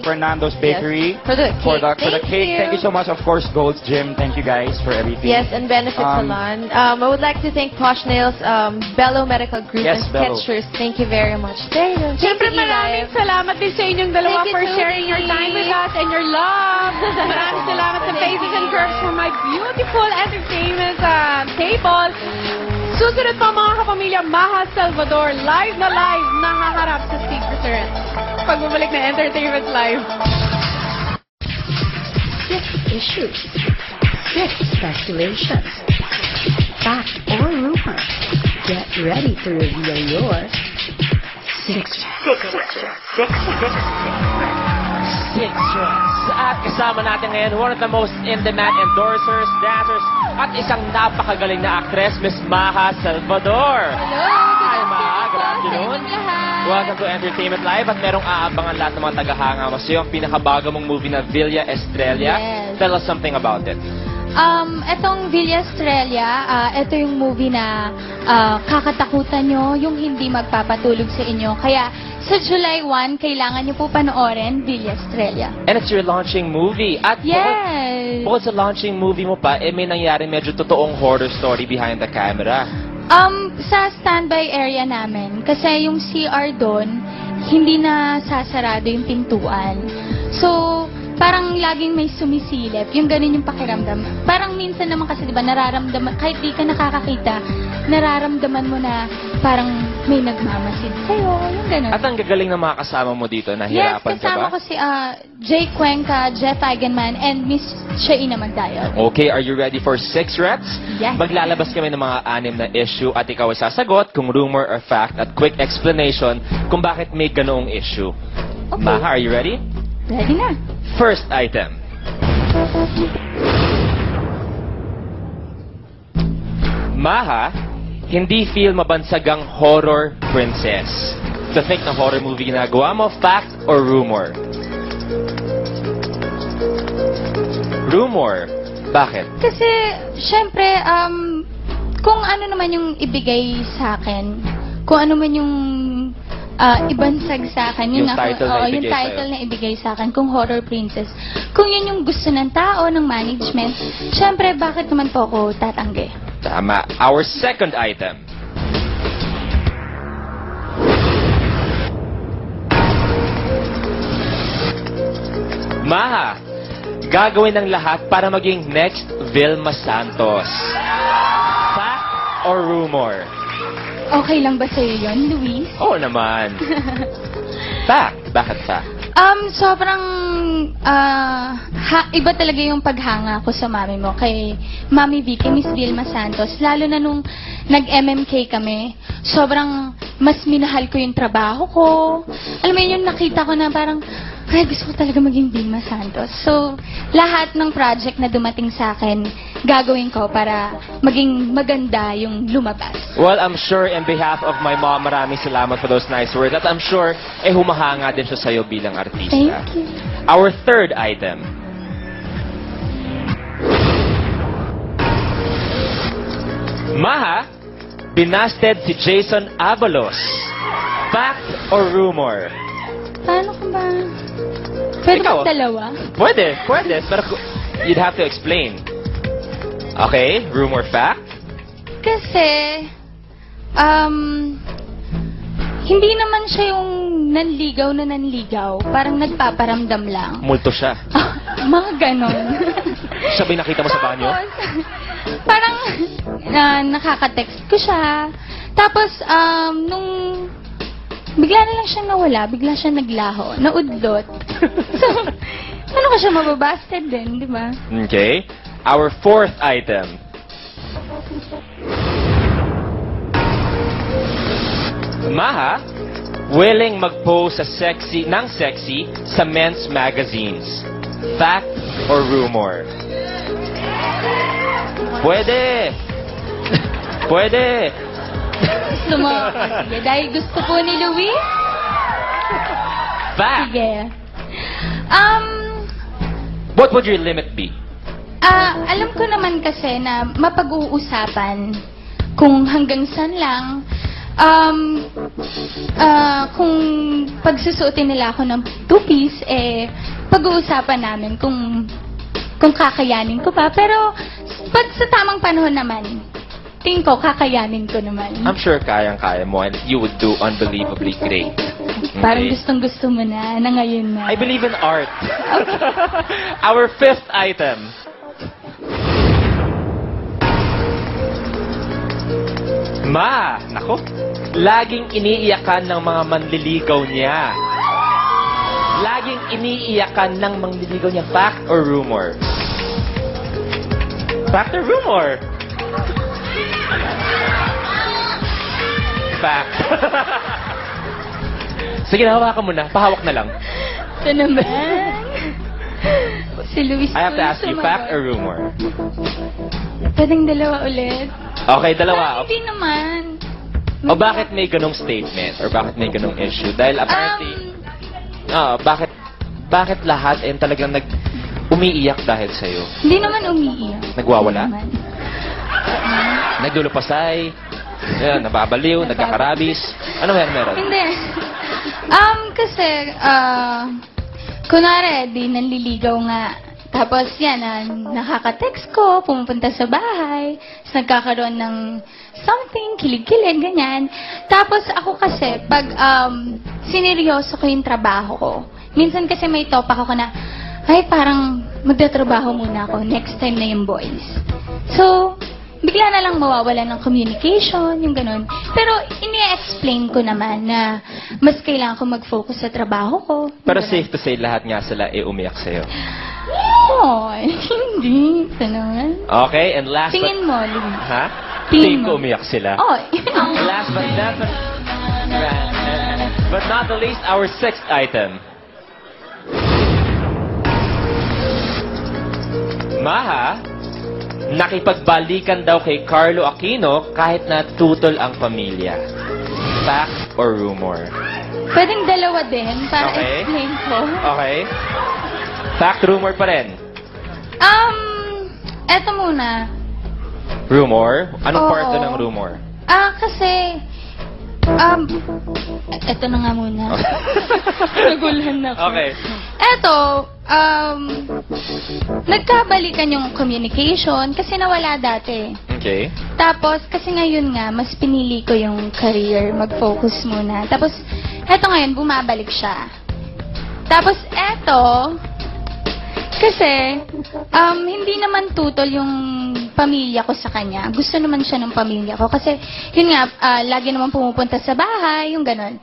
Fernando's Bakery Yes. For the cake. for the cake. Thank you so much, of course, Gold's Gym. Thank you guys for everything. Yes, and Benefit Salon. I would like to thank Posh Nails, Bello Medical Group, Yes, and Bello. Skechers. Thank you very much. There you go. Siyempre, Thank you, maraming Eli. salamat din sa inyong dalawa Thank you, for Tuki. sharing your time with us and your love. Maraming salamat sa Faces and Curves for my beautiful entertainment table. Susunod pa mga kapamilya, Maha Salvador, live na nahaharap sa Secret Turret. Pagbabalik na Entertainment Live. 6 issues, 6 speculations, fact or rumor. Get ready to reveal your 6 At kasama natin ngayon, one of the most in-demand endorsers, dancers, at isang napakagaling na actress, Miss Maha Salvador. Hello. Hi, Maha. Good afternoon. Sa inyong lahat. Welcome to Entertainment Live at merong aabangan lahat ng mga tagahanga mo. So yung pinakabago mong movie na Villa Estrella. Yes. Tell us something about it. Etong Villa Estrella, ito yung movie na kakatakutan nyo, yung hindi magpapatulog sa inyo. Kaya sa July 1, kailangan nyo po panoorin Villa Estrella. And it's your launching movie. At Yes! bukod sa launching movie mo pa, may nangyari medyo totoong horror story behind the camera. Sa standby area namin, kasi yung CR doon, hindi na sasarado yung pintuan. So, parang laging may sumisilip. Yung ganun yung pakiramdam. Parang minsan naman kasi, di ba, nararamdaman, kahit di ka nakakakita, nararamdaman mo na parang may nagmamasid sa'yo. Yung ganun. At ang gagaling ng mga kasama mo dito, Yes, nahirapan ka ba? kasama ko si Jay Cuenca, Jeff Eigenman, and Miss Shaina Magdayo. Okay, are you ready for 6 reps? Yes. Maglalabas kami ng mga 6 na issue at ikaw ay sasagot kung rumor or fact at quick explanation kung bakit may ganoong issue. Okay. Maha, are you ready? Ready na. First item. Maha, hindi feel mabansagang horror princess. To think na horror movie ginagawa mo, fact or rumor? Rumor. Bakit? Kasi, syempre, kung ano naman yung ibigay sa akin, kung ano man yung ibansag sa akin, Yung title na ibigay yung title na ibigay sa akin, kung horror princess, kung yun yung gusto ng tao, ng management, syempre, bakit naman po ako tatanggi? Tama. Our second item. Maha, gagawin ng lahat para maging next Vilma Santos. Fact or rumor? Okay lang ba sa'yo yun, Luis? Oo naman. Fact. Bakit fact? Sobrang iba talaga yung paghanga ko sa mami mo, kay Mami V, kay Miss Vilma Santos. Lalo na nung nag-MMK kami, sobrang mas minahal ko yung trabaho ko. Alam mo yun, yung nakita ko na parang, ay, gusto ko talaga maging Vilma Santos. So, lahat ng project na dumating sa akin, gagawin ko para maging maganda yung lumabas. Well, I'm sure in behalf of my mom, maraming salamat for those nice words. At I'm sure, humahanga din siya sa'yo bilang artista. Thank you. Our third item. Maha, binasted si Jason Avalos. Fact or rumor? Paano ka ba? Pwede Ikaw? ba dalawa? Pwede. Pero you'd have to explain. Okay, rumor, fact? Kasi, hindi naman siya yung nanligaw na nanligaw. Parang nagpaparamdam lang. Multo siya. Mga ganon. Siya ba yung nakita mo sa banyo? Tapos, parang nakaka-text ko siya. Tapos, nung bigla na lang siyang nawala, bigla siyang naglaho, naudlot. So, ano ka siya, mababasted din, di ba? Okay. Our fourth item. Maha, willing mag-pose sa sexy sa men's magazines. Fact or rumor? Pwede. Pwede. Gusto mo? Sige, dahil gusto po ni Louie? Fact. Sige. What would your limit be? Alam ko naman kasi na mapag-uusapan kung hanggang saan lang Kung pagsusuotin nila ako ng two-piece, pag-uusapan namin kung kakayanin ko pa. Pero, pag sa tamang panahon naman, tingin ko, kakayanin ko naman. I'm sure kayang-kaya mo and you would do unbelievably great. Parang Okay? gustong-gusto mo na ngayon na. I believe in art. Our fifth item. Nako, laging iniiyakan ng mga manliligaw niya. Laging iniiyakan ng manliligaw niya. Fact or rumor? Fact or rumor? Fact. Sige, hawakan mo na. Pahawak na lang. Ito naman. Si Luis I have to ask you, sumagot. fact or rumor? Pwedeng dalawa ulit. Okay, dalawa. Hindi naman. O bakit may ganong statement? Or bakit may ganong issue? Dahil apparently, bakit lahat talagang umiiyak dahil sa'yo? Hindi naman umiiyak. Nagwawala? Hindi naman. Nagdulupasay? Yan, nababaliw, nagkakarabis? Ano meron? Hindi. Kasi, kunwari, di nanliligaw nga. Tapos yan, nakaka-text ko, pumupunta sa bahay, tapos nagkakaroon ng something, kilig-kilig, ganyan. Tapos ako kasi, pag sineryoso ko yung trabaho ko, minsan kasi may topak ako na, ay parang magtatrabaho muna ako, next time na yung boys. So, bigla na lang mawawalan ng communication, yung ganun. Pero ini-explain ko naman na mas kailangan ko mag-focus sa trabaho ko. Pero safe to say, lahat nga sila umiyak sa'yo. Oh, hindi. Ito naman. Okay, and last Tingin mo, Luis. Ha? Tingin Tingin ko mo. umiyak sila. Oh, Last but not the least, our sixth item. Maha, nakipagbalikan daw kay Carlo Aquino kahit na tutol ang pamilya. Fact or rumor? pwedeng dalawa din para Okay. explain ko. Okay. Fact, rumor pa rin. Eto muna. Rumor? Anong Oo. part to ng rumor? Kasi, eto na nga muna. Nagulhan na ako. Okay. Eto, nagkabalikan yung communication kasi nawala dati. Okay. Tapos, kasi ngayon nga, mas pinili ko yung career, mag-focus muna. Tapos, eto ngayon, bumabalik siya. Tapos, eto, kasi, hindi naman tutol yung pamilya ko sa kanya. Gusto naman siya ng pamilya ko. Kasi, yun nga, lagi naman pumupunta sa bahay, yung ganon.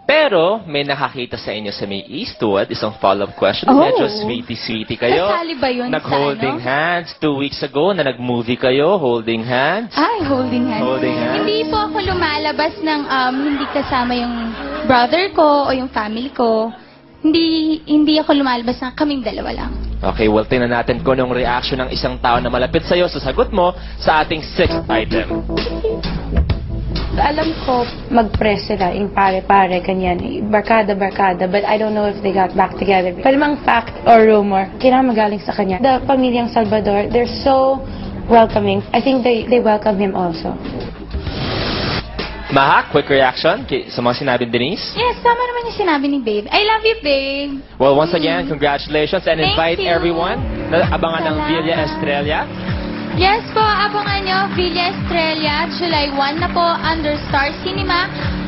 Pero, may nakakita sa inyo sa may Eastwood, isang follow-up question. Oh. Medyo sweetie-sweetie kayo. Kasali ba yun Nag-holding sa ano? hands 2 weeks ago na nag-movie kayo, holding hands. Ay, holding hands. Holding hands. Hindi po ako lumalabas ng hindi kasama yung brother ko o yung family ko. Hindi ako lumalabas na kaming dalawa lang. Okay, well, tingnan natin kung anong reaction ng isang tao na malapit sa'yo sa sagot mo sa ating sixth item. Alam ko, mag-press sila, yung pare-pare, kanyan, barkada-barkada, but I don't know if they got back together. Pero mang fact or rumor, kailangan magaling sa kanya. The pamilyang Salvador, they're so welcoming. I think they welcome him also. Maha, quick reaction sa mga sinabi ni Denise? Yes, tama naman yung sinabi ni Babe. I love you, Babe. Well, once again, congratulations and Thank invite you. everyone na abangan ng Salamat. Villa Estrella. Yes po, abangan nyo, Villa Estrella, July 1 na po, under Star Cinema.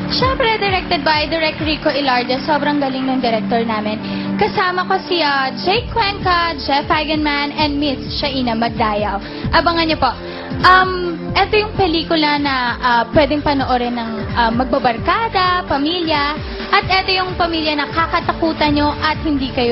Siyempre, directed by Direk Rico Ilarda. Sobrang galing ng director namin. Kasama ko si Jake Cuenca, Jeff Eigenman, and Miss Shaina Magdayaw. Abangan nyo po. Ito yung pelikula na pwedeng panoorin ng magbabarkada, pamilya, at ito yung pamilya na kakatakutan nyo at hindi kayo